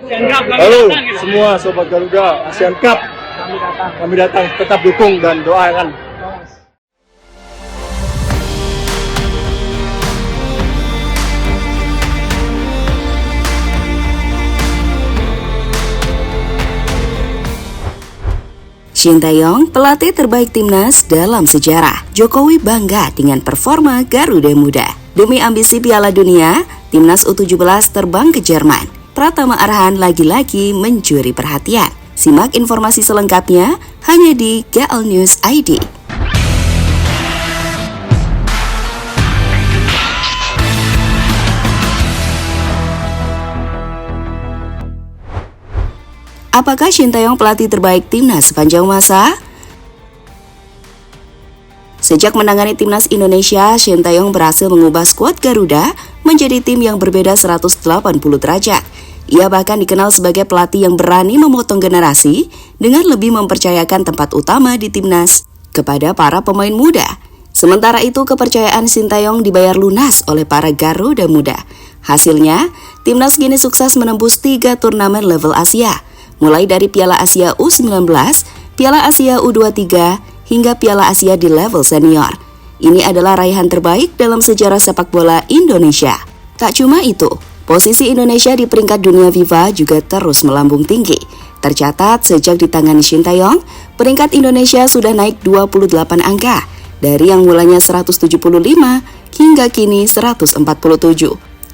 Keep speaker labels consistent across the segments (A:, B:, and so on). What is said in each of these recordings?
A: Halo semua Sobat Garuda, ASEAN Cup kami datang, tetap dukung dan doakan.
B: Shin Tae-yong, pelatih terbaik timnas dalam sejarah. Jokowi bangga dengan performa Garuda Muda. Demi ambisi Piala Dunia, timnas U17 terbang ke Jerman. Pratama Arhan lagi-lagi mencuri perhatian. Simak informasi selengkapnya hanya di GL News ID. Apakah Shin Tae-yong pelatih terbaik timnas sepanjang masa? Sejak menangani timnas Indonesia, Shin Tae-yong berhasil mengubah skuad Garuda menjadi tim yang berbeda 180 derajat. Ia bahkan dikenal sebagai pelatih yang berani memotong generasi dengan lebih mempercayakan tempat utama di timnas kepada para pemain muda. Sementara itu, kepercayaan Shin Tae-yong dibayar lunas oleh para Garuda muda. Hasilnya, timnas kini sukses menembus 3 turnamen level Asia, mulai dari Piala Asia U19, Piala Asia U23, hingga Piala Asia di level senior. Ini adalah raihan terbaik dalam sejarah sepak bola Indonesia. Tak cuma itu, posisi Indonesia di peringkat dunia FIFA juga terus melambung tinggi. Tercatat sejak ditangani Shin Tae-yong, peringkat Indonesia sudah naik 28 angka, dari yang mulanya 175 hingga kini 147.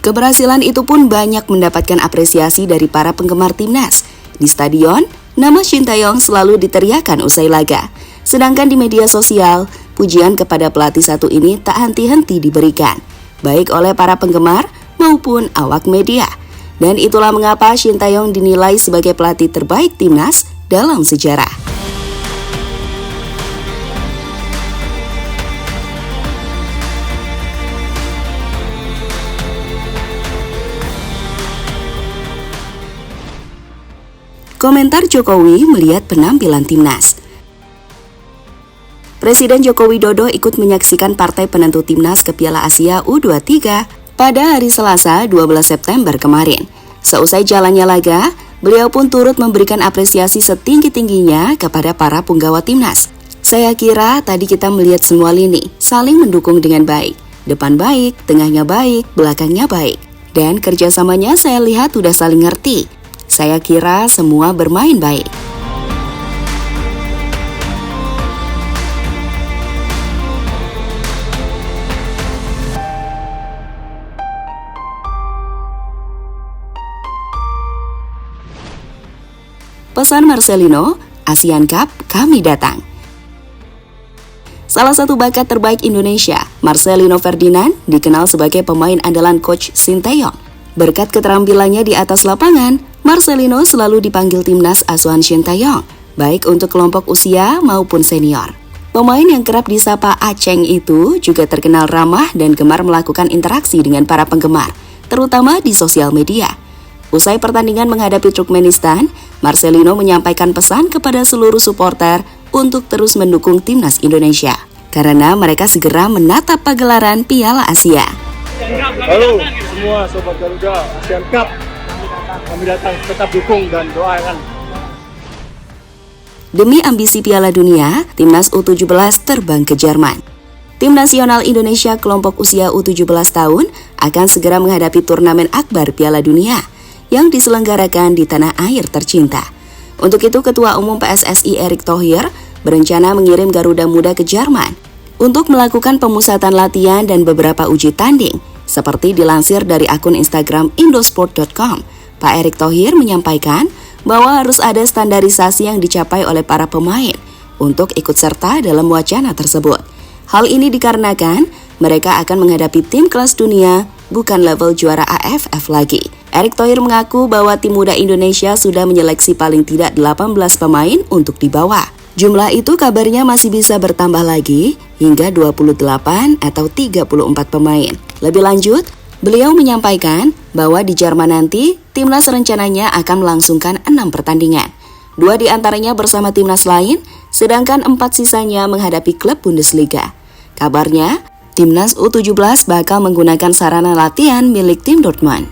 B: Keberhasilan itu pun banyak mendapatkan apresiasi dari para penggemar timnas. Di stadion, nama Shin Tae-yong selalu diteriakan usai laga. Sedangkan di media sosial, pujian kepada pelatih satu ini tak henti-henti diberikan, baik oleh para penggemar maupun awak media. Dan itulah mengapa Shin Tae-yong dinilai sebagai pelatih terbaik timnas dalam sejarah. Komentar Jokowi melihat penampilan timnas. Presiden Joko Widodo ikut menyaksikan partai penentu timnas ke Piala Asia U23 pada hari Selasa 12 September kemarin. Seusai jalannya laga, beliau pun turut memberikan apresiasi setinggi-tingginya kepada para punggawa timnas. Saya kira tadi kita melihat semua lini saling mendukung dengan baik. Depan baik, tengahnya baik, belakangnya baik. Dan kerjasamanya saya lihat udah saling ngerti. Saya kira semua bermain baik. Pesan Marcelino, ASEAN Cup kami datang. Salah satu bakat terbaik Indonesia, Marcelino Ferdinand, dikenal sebagai pemain andalan coach Shin Tae-yong. Berkat keterampilannya di atas lapangan, Marcelino selalu dipanggil timnas asuhan Shin Tae-yong, baik untuk kelompok usia maupun senior. Pemain yang kerap disapa Aceng itu juga terkenal ramah dan gemar melakukan interaksi dengan para penggemar, terutama di sosial media. Usai pertandingan menghadapi Turkmenistan, Marcelino menyampaikan pesan kepada seluruh supporter untuk terus mendukung timnas Indonesia, karena mereka segera menatap pagelaran Piala Asia.
A: Halo semua Sobat Garuda, ASEAN Cup kami datang, tetap dukung dan doakan.
B: Demi ambisi Piala Dunia, timnas U17 terbang ke Jerman. Tim nasional Indonesia kelompok usia U17 tahun akan segera menghadapi turnamen akbar Piala Dunia yang diselenggarakan di tanah air tercinta. Untuk itu, Ketua Umum PSSI Erick Thohir berencana mengirim Garuda Muda ke Jerman untuk melakukan pemusatan latihan dan beberapa uji tanding, seperti dilansir dari akun Instagram indosport.com. Pak Erick Thohir menyampaikan bahwa harus ada standarisasi yang dicapai oleh para pemain untuk ikut serta dalam wacana tersebut. Hal ini dikarenakan mereka akan menghadapi tim kelas dunia, bukan level juara AFF lagi. Erick Thohir mengaku bahwa tim muda Indonesia sudah menyeleksi paling tidak 18 pemain untuk dibawa. Jumlah itu kabarnya masih bisa bertambah lagi hingga 28 atau 34 pemain. Lebih lanjut, beliau menyampaikan bahwa di Jerman nanti, timnas rencananya akan melangsungkan 6 pertandingan. 2 diantaranya bersama timnas lain, sedangkan 4 sisanya menghadapi klub Bundesliga. Kabarnya, timnas U17 bakal menggunakan sarana latihan milik tim Dortmund.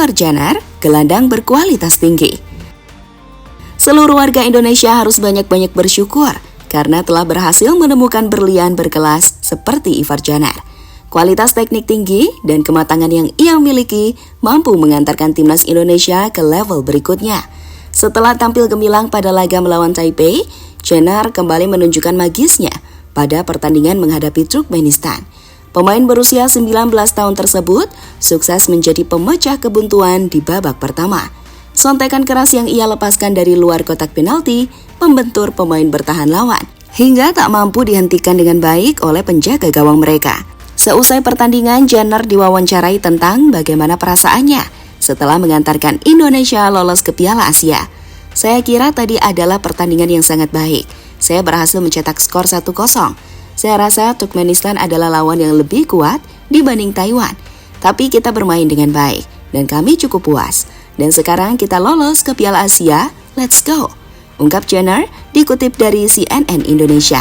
B: Ivar Janar, gelandang berkualitas tinggi. Seluruh warga Indonesia harus banyak-banyak bersyukur karena telah berhasil menemukan berlian berkelas seperti Ivar Janar. Kualitas teknik tinggi dan kematangan yang ia miliki mampu mengantarkan timnas Indonesia ke level berikutnya. Setelah tampil gemilang pada laga melawan Taipei, Janar kembali menunjukkan magisnya pada pertandingan menghadapi Turkmenistan. Pemain berusia 19 tahun tersebut sukses menjadi pemecah kebuntuan di babak pertama. Sontekan keras yang ia lepaskan dari luar kotak penalti membentur pemain bertahan lawan, hingga tak mampu dihentikan dengan baik oleh penjaga gawang mereka. Seusai pertandingan, Janar diwawancarai tentang bagaimana perasaannya setelah mengantarkan Indonesia lolos ke Piala Asia. Saya kira tadi adalah pertandingan yang sangat baik. Saya berhasil mencetak skor 1-0. Saya rasa Turkmenistan adalah lawan yang lebih kuat dibanding Taiwan. Tapi kita bermain dengan baik dan kami cukup puas. Dan sekarang kita lolos ke Piala Asia, let's go, ungkap Janar dikutip dari CNN Indonesia.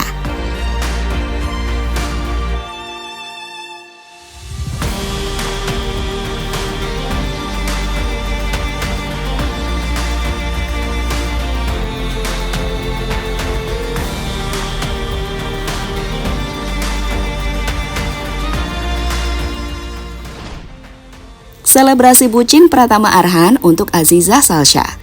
B: Selebrasi bucin Pratama Arhan untuk Aziza Salsha.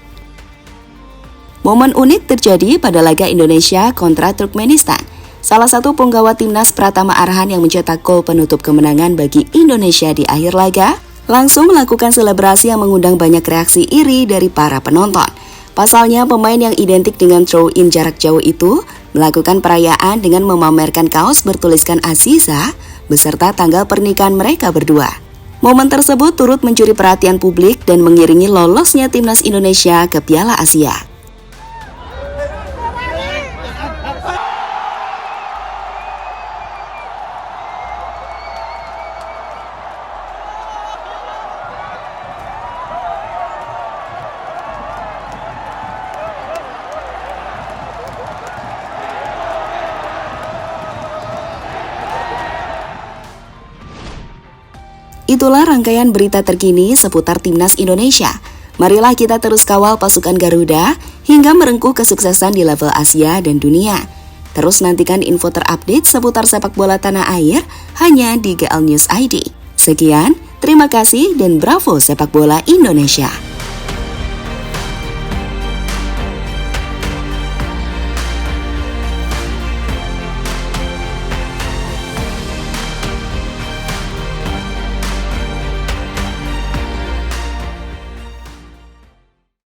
B: Momen unik terjadi pada laga Indonesia kontra Turkmenistan. Salah satu punggawa timnas Pratama Arhan yang mencetak gol penutup kemenangan bagi Indonesia di akhir laga, langsung melakukan selebrasi yang mengundang banyak reaksi iri dari para penonton. Pasalnya, pemain yang identik dengan throw-in jarak jauh itu melakukan perayaan dengan memamerkan kaos bertuliskan Aziza beserta tanggal pernikahan mereka berdua. Momen tersebut turut mencuri perhatian publik dan mengiringi lolosnya timnas Indonesia ke Piala Asia. Itulah rangkaian berita terkini seputar timnas Indonesia. Marilah kita terus kawal pasukan Garuda hingga merengkuh kesuksesan di level Asia dan dunia. Terus nantikan info terupdate seputar sepak bola tanah air hanya di GL News ID. Sekian, terima kasih dan bravo sepak bola Indonesia.